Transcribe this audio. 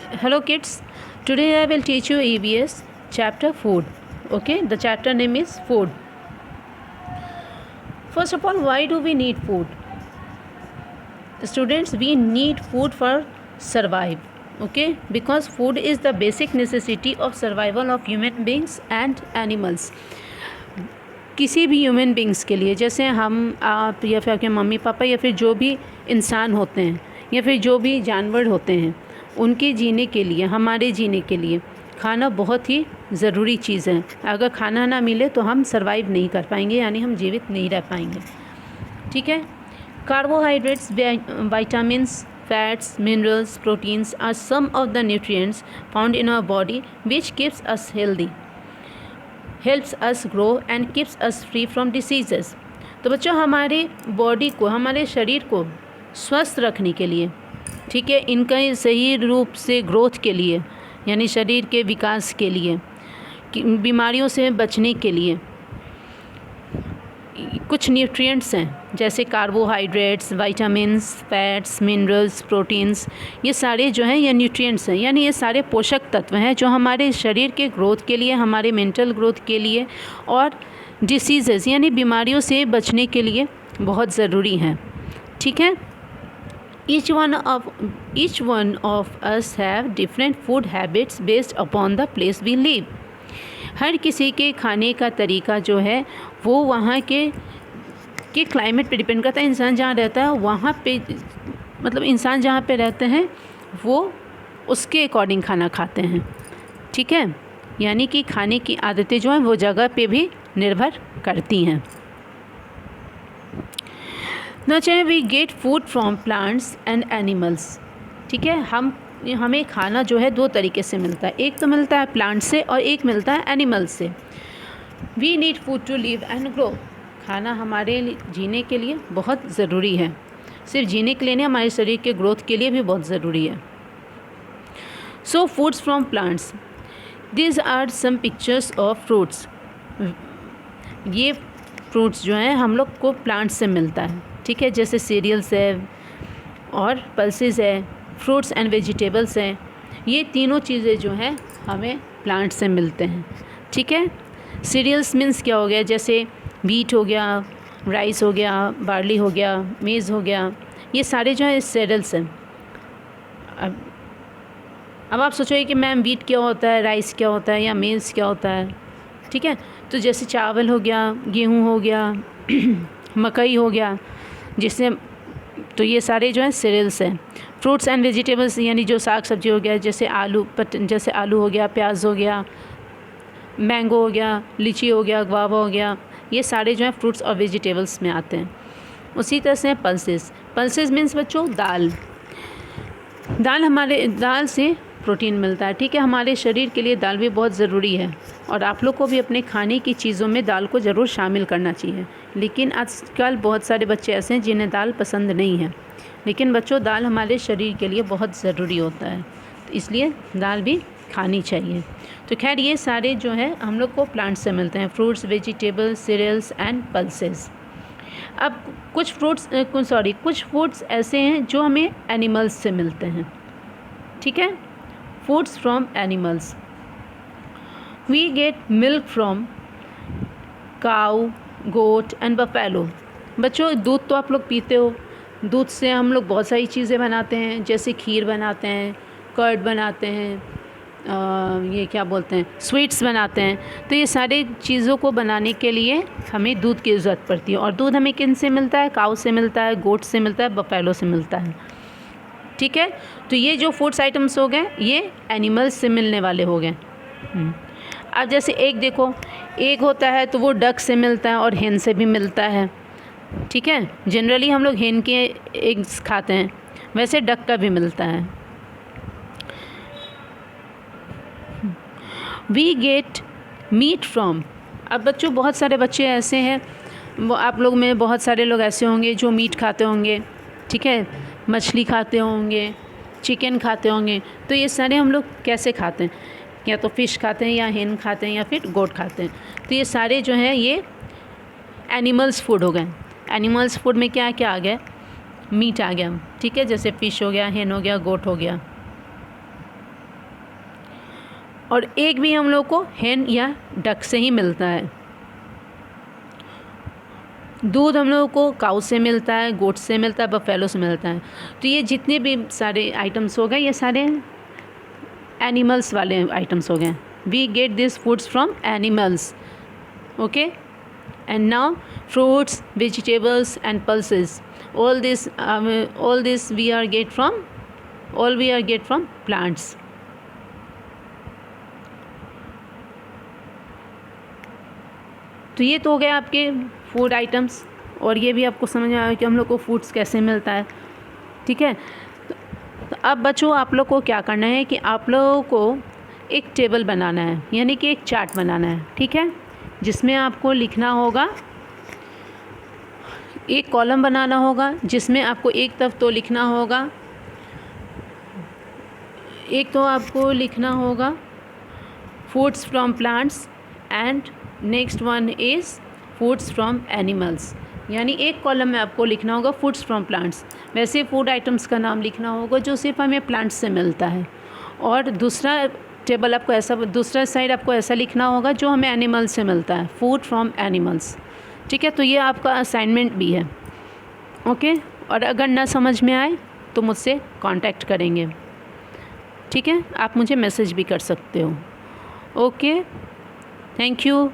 Hello kids, today I will teach you EVS chapter food. Okay, the chapter name is food. First of all, why do we need food? Students, we need food for survive. Okay, because food is the basic necessity of survival of human beings and animals. किसी भी human beings के लिए, जैसे हम आप या फिर आपके मम्मी पापा या फिर जो भी इंसान होते हैं या फिर जो भी जानवर होते हैं, उनके जीने के लिए, हमारे जीने के लिए खाना बहुत ही ज़रूरी चीज़ है। अगर खाना ना मिले तो हम सर्वाइव नहीं कर पाएंगे, यानी हम जीवित नहीं रह पाएंगे। ठीक है। Carbohydrates, vitamins, fats, minerals, proteins are some of the nutrients found in our body which keeps us healthy, helps us grow and keeps us free from diseases. तो बच्चों, हमारे बॉडी को, हमारे शरीर को स्वस्थ रखने के लिए, ठीक है, इनका सही रूप से ग्रोथ के लिए, यानी शरीर के विकास के लिए, बीमारियों से बचने के लिए कुछ न्यूट्रिएंट्स हैं, जैसे carbohydrates, vitamins, fats, minerals, proteins. ये सारे जो हैं ये न्यूट्रिएंट्स हैं, यानी ये सारे पोषक तत्व हैं जो हमारे शरीर के ग्रोथ के लिए, हमारे मेंटल ग्रोथ के लिए और डिसीज़ेस यानी बीमारियों से बचने के लिए बहुत ज़रूरी हैं। ठीक है। Each one of us have different food habits based upon the place we live. हर किसी के खाने का तरीका जो है वो वहाँ के क्लाइमेट पे डिपेंड करता है। इंसान जहाँ रहता है वहाँ पे, मतलब इंसान जहाँ पे रहते हैं वो उसके अकॉर्डिंग खाना खाते हैं। ठीक है, यानी कि खाने की आदतें जो हैं वो जगह पे भी निर्भर करती हैं। ना चाहे we get food from plants and animals. ठीक है, हमें खाना जो है दो तरीके से मिलता है, एक तो मिलता है प्लांट से और एक मिलता है एनिमल से। We need food to live and grow. खाना हमारे जीने के लिए बहुत ज़रूरी है, सिर्फ जीने के लिए नहीं, हमारे शरीर के ग्रोथ के लिए भी बहुत ज़रूरी है। So foods from plants, these are some pictures of fruits. ये फ्रूट्स जो हैं हम लोग को प्लांट से मिलता है। ठीक है, जैसे सीरियल्स है और पल्सेस है, फ्रूट्स एंड वेजिटेबल्स हैं। ये तीनों चीज़ें जो हैं हमें प्लांट से मिलते हैं। ठीक है। सीरियल्स मीन्स क्या हो गया, जैसे व्हीट हो गया, राइस हो गया, बार्ली हो गया, मेज़ हो गया, ये सारे जो हैं सीरियल्स हैं। अब आप सोचोगे कि मैम व्हीट क्या होता है, राइस क्या होता है या मेज़ क्या होता है। ठीक है, तो जैसे चावल हो गया, गेहूँ हो गया, मकई हो गया, जिससे तो ये सारे जो हैं सीरियल्स हैं। फ्रूट्स एंड वेजिटेबल्स यानी जो साग सब्जी हो गया, जैसे आलू हो गया, प्याज हो गया, मैंगो हो गया, लीची हो गया, गुआवा हो गया, ये सारे जो हैं फ्रूट्स और वेजिटेबल्स में आते हैं। उसी तरह से पल्सेस मीन्स बच्चों दाल से प्रोटीन मिलता है। ठीक है, हमारे शरीर के लिए दाल भी बहुत ज़रूरी है और आप लोग को भी अपने खाने की चीज़ों में दाल को ज़रूर शामिल करना चाहिए। लेकिन आजकल बहुत सारे बच्चे ऐसे हैं जिन्हें दाल पसंद नहीं है, लेकिन बच्चों दाल हमारे शरीर के लिए बहुत ज़रूरी होता है, तो इसलिए दाल भी खानी चाहिए। तो खैर ये सारे जो है हम लोग को प्लांट से मिलते हैं, fruits, vegetables, cereals and pulses. अब कुछ फूड्स ऐसे हैं जो हमें एनिमल्स से मिलते हैं। ठीक है, foods from animals, we get milk from cow, goat and buffalo. बच्चों, दूध तो आप लोग पीते हो, दूध से हम लोग बहुत सारी चीज़ें बनाते हैं, जैसे खीर बनाते हैं, कर्ड बनाते हैं, ये क्या बोलते हैं, स्वीट्स बनाते हैं। तो ये सारे चीज़ों को बनाने के लिए हमें दूध की ज़रूरत पड़ती है। और दूध हमें किन से मिलता है, काऊ से मिलता है, गोट से मिलता है, बफेलो से मिलता है। ठीक है, तो ये जो फूड्स आइटम्स हो गए ये एनिमल्स से मिलने वाले हो गए। अब जैसे एग देखो, एग होता है तो वो डक से मिलता है और हेन से भी मिलता है। ठीक है, जनरली हम लोग हेन के एग्स खाते हैं, वैसे डक का भी मिलता है। We get meat from. अब बच्चों, बहुत सारे बच्चे ऐसे हैं, वो आप लोग में बहुत सारे लोग ऐसे होंगे जो मीट खाते होंगे। ठीक है, मछली खाते होंगे, चिकन खाते होंगे। तो ये सारे हम लोग कैसे खाते हैं, या तो फ़िश खाते हैं या हेन खाते हैं या फिर गोट खाते हैं। तो ये सारे जो हैं ये एनिमल्स फूड हो गए। एनिमल्स फूड में क्या क्या आ गया, मीट आ गया। ठीक है, जैसे फ़िश हो गया, हेन हो गया, गोट हो गया। और एग भी हम लोग को hen या डक से ही मिलता है। दूध हम लोगों को काऊ से मिलता है, गोट से मिलता है, बफेलो से मिलता है। तो ये जितने भी सारे आइटम्स हो गए ये सारे एनिमल्स वाले आइटम्स हो गए। We get this foods from animals, okay. And now fruits, vegetables and pulses, all this we are get from plants। तो ये तो हो गए आपके फूड आइटम्स, और ये भी आपको समझ में आया कि हम लोग को फूड्स कैसे मिलता है, ठीक है। तो अब बच्चों आप लोग को क्या करना है कि आप लोगों को एक टेबल बनाना है, यानी कि एक चार्ट बनाना है, ठीक है, जिसमें आपको लिखना होगा, एक कॉलम बनाना होगा जिसमें आपको एक तरफ तो लिखना होगा, एक तो आपको लिखना होगा foods from plants and next one is foods from animals. यानी एक कॉलम में आपको लिखना होगा फूड्स फ्रॉम प्लांट्स, वैसे फूड आइटम्स का नाम लिखना होगा जो सिर्फ हमें प्लांट्स से मिलता है, और दूसरा टेबल आपको ऐसा, दूसरा साइड आपको ऐसा लिखना होगा जो हमें एनिमल से मिलता है, फूड फ्रॉम एनिमल्स, ठीक है। तो ये आपका असाइनमेंट भी है, ओके। और अगर ना समझ में आए तो मुझसे कांटेक्ट करेंगे, ठीक है, आप मुझे मैसेज भी कर सकते हो, ओके। Thank you.